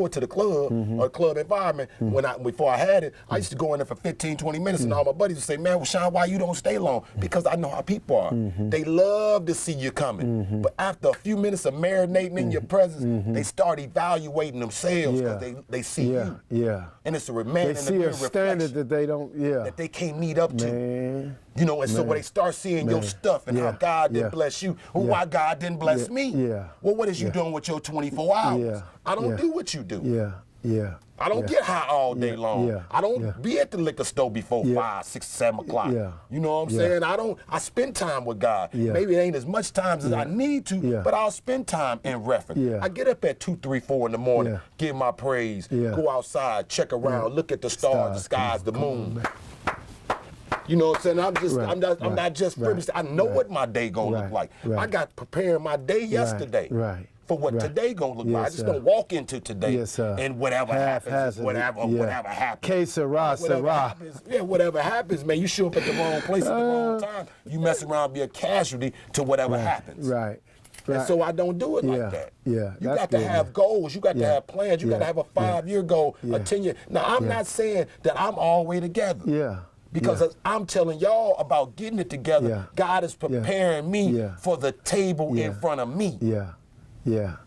to the club or club environment, before I had it, I used to go in there for 15, 20 minutes, and all my buddies would say, man, well, Sean, why you don't stay long? Because I know how people are. They love to see you coming. But after a few minutes of marinating in your presence, they start evaluating themselves because they see you. Yeah. And it's a man in the mirror reflection. They see a standard that they don't, that they can't meet up to. You know, and so when they start seeing your stuff and how God didn't bless you, well, why God didn't bless me? Well, what is you doing with your 24 hours? I don't do what you do. I don't get high all day long. I don't be at the liquor store before 5, 6, 7 o'clock. You know what I'm saying? I spend time with God. Maybe it ain't as much time as I need to, but I'll spend time in reference. I get up at 2, 3, 4 in the morning, give my praise, go outside, check around, look at the stars, the skies, the moon. You know what I'm saying? I'm not just privileged. I know what my day gonna look like. I got prepared my day yesterday. For what today gonna look like. I just don't walk into today and whatever happens, whatever happens. Que sera, sera. Whatever happens, man, you show up at the wrong place at the wrong time. You mess around and be a casualty to whatever happens. And so I don't do it like that. You got to have goals. You got to have plans. You got to have a 5-year goal, a 10-year. Now, I'm not saying that I'm all the way together. Because I'm telling y'all about getting it together. God is preparing me for the table in front of me.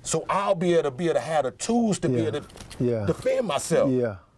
So I'll be able to have the tools to be able to defend myself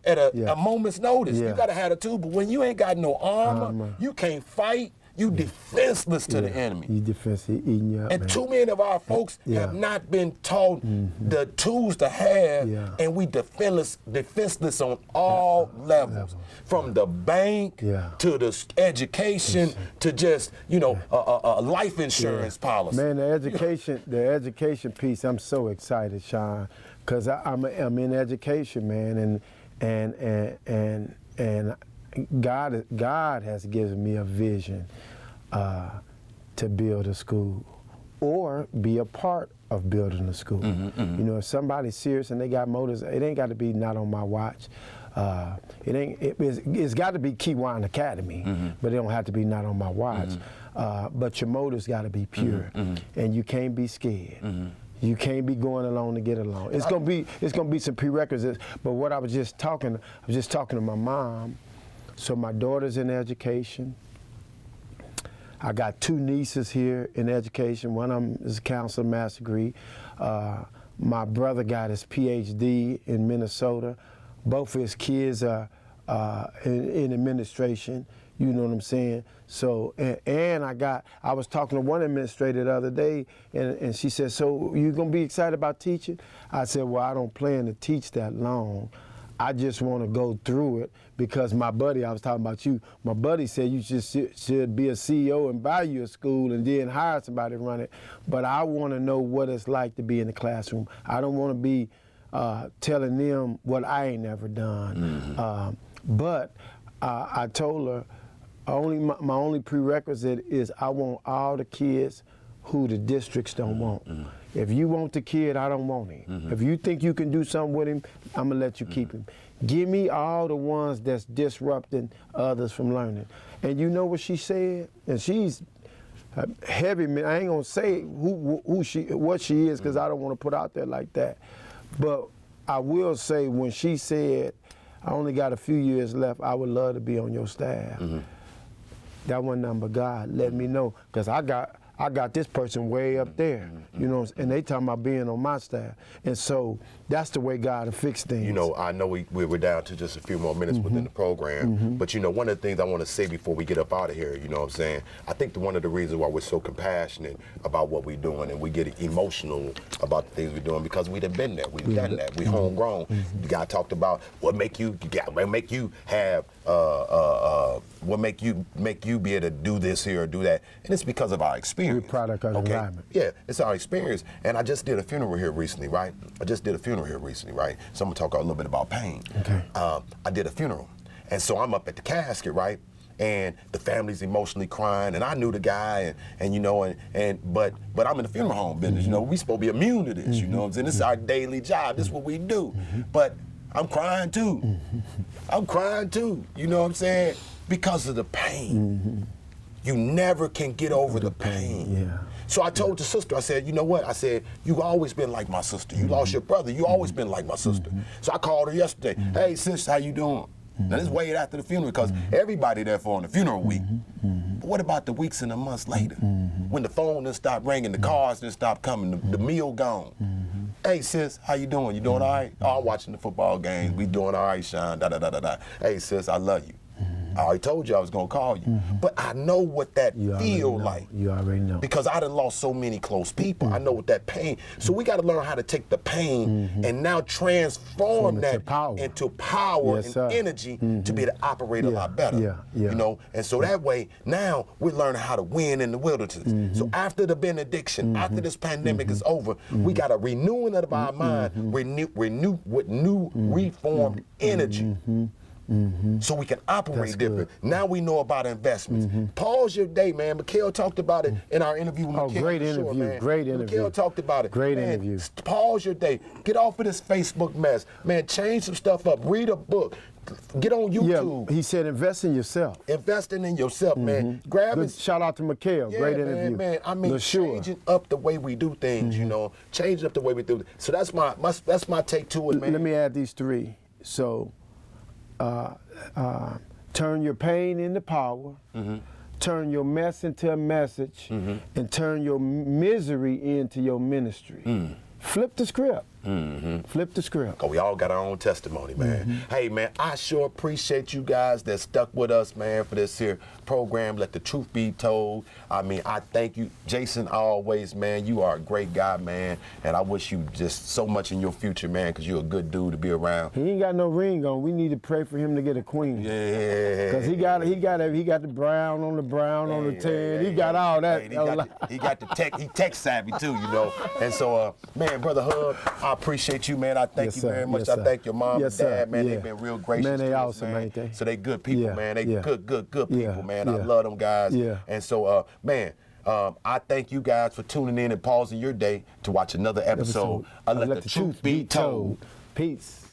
at a moment's notice. You got to have the tools, but when you ain't got no armor, you can't fight. You defenseless to the enemy. You defenseless, eating you up, and too many of our folks have not been taught the tools to have, and we defenseless on all levels, from the bank to the education to just a life insurance policy. Man, the education piece, I'm so excited, Sean, because I'm in education, man, and God has given me a vision to build a school or be a part of building a school. You know, if somebody's serious and they got motors, it ain't got to be not on my watch. It's got to be Kiwan Academy, but it don't have to be not on my watch. But your motives got to be pure, and you can't be scared. You can't be going along to get along. It's gonna be some prerequisites. But what I was just talking to my mom. So my daughter's in education. I got 2 nieces here in education. One of them is a counselor, master's degree. My brother got his PhD in Minnesota. Both of his kids are in administration. You know what I'm saying? So, and I was talking to one administrator the other day, and she said, so you gonna be excited about teaching? I said, well, I don't plan to teach that long. I just want to go through it because my buddy, I was talking about you, my buddy said you should be a CEO and buy you a school and then hire somebody to run it. But I want to know what it's like to be in the classroom. I don't want to be telling them what I ain't never done. But I told her, my only prerequisite is I want all the kids who the districts don't want. If you want the kid, I don't want him. If you think you can do something with him, I'm gonna let you keep him. Give me all the ones that's disrupting others from learning. And you know what she said? And she's heavy, man. I ain't gonna say what she is, because I don't want to put out there like that. But I will say, when she said, I only got a few years left, I would love to be on your staff. That one number, God let me know, because I got this person way up there, you know, and they talking about being on my staff. And so that's the way God will fix things. You know, I know we're down to just a few more minutes within the program, but you know, one of the things I want to say before we get up out of here, you know what I'm saying? I think one of the reasons why we're so compassionate about what we're doing and we get emotional about the things we're doing, because we've been there, we've done that, we homegrown. The guy talked about what make you have, what make you be able to do this here or do that, and it's because of our experience. We're product of the environment. Yeah, it's our experience. And I just did a funeral here recently, right? So I'm gonna talk a little bit about pain. I did a funeral, and so I'm up at the casket, right? And the family's emotionally crying, and I knew the guy, and you know, but I'm in the funeral home business. You know, we supposed to be immune to this. You know what I'm saying? This is our daily job. This is what we do. But I'm crying too. I'm crying too. You know what I'm saying? Because of the pain. You never can get over the pain. So I told the sister, I said, you know what? I said, you've always been like my sister. You lost your brother. You always been like my sister. So I called her yesterday. Hey, sis, how you doing? Now this is way after the funeral because everybody there for on the funeral week. But what about the weeks and the months later? When the phone done stopped ringing, the cars done stopped coming, the meal gone. Hey sis, how you doing? You doing all right? Oh, I'm watching the football games. We doing all right, Sean. Da da da da da. Hey sis, I love you. I already told you I was gonna call you, but I know what that feel like. You already know. Because I done lost so many close people. I know what that pain. So we got to learn how to take the pain and now transform that into power and energy to be able to operate a lot better. You know, and so that way now we're learning how to win in the wilderness. So after the benediction, after this pandemic is over, we got a renewing of our mind, renew with new reformed energy. So we can operate different. Now we know about investments. Pause your day, man. Mikhail talked about it in our interview with Mikhail. Great interview, man. Great interview. Mikhail talked about it. Great man, interview. Pause your day. Get off of this Facebook mess. Man, change some stuff up. Read a book. Get on YouTube. Yeah, he said invest in yourself. Investing in yourself, man. Grab it. Shout out to Mikhail. Great interview. Man, I mean, changing up the way we do things, you know. Changing up the way we do it. So that's my take to it, man. Let me add these three. So turn your pain into power, turn your mess into a message, and turn your misery into your ministry. Flip the script. Flip the script. Cause we all got our own testimony, man. Hey, man, I sure appreciate you guys that stuck with us, man, for this here program. Let the truth be told. I mean, I thank you, Jason. Always, man. You are a great guy, man, and I wish you just so much in your future, man, cause you're a good dude to be around. He ain't got no ring on. We need to pray for him to get a queen. Yeah. Cause he got the brown on the brown on the tan. He got all that. He got the tech. He tech savvy too, you know. And so, man, brother Hub, I appreciate you, man. I thank you very much. I thank your mom and dad, man. They've been real gracious. Man, they to us, awesome, man. ain't they? So they good people, man. They good people, man. I love them guys. And so, man, I thank you guys for tuning in and pausing your day to watch another episode of Let the Truth Be Told. Peace.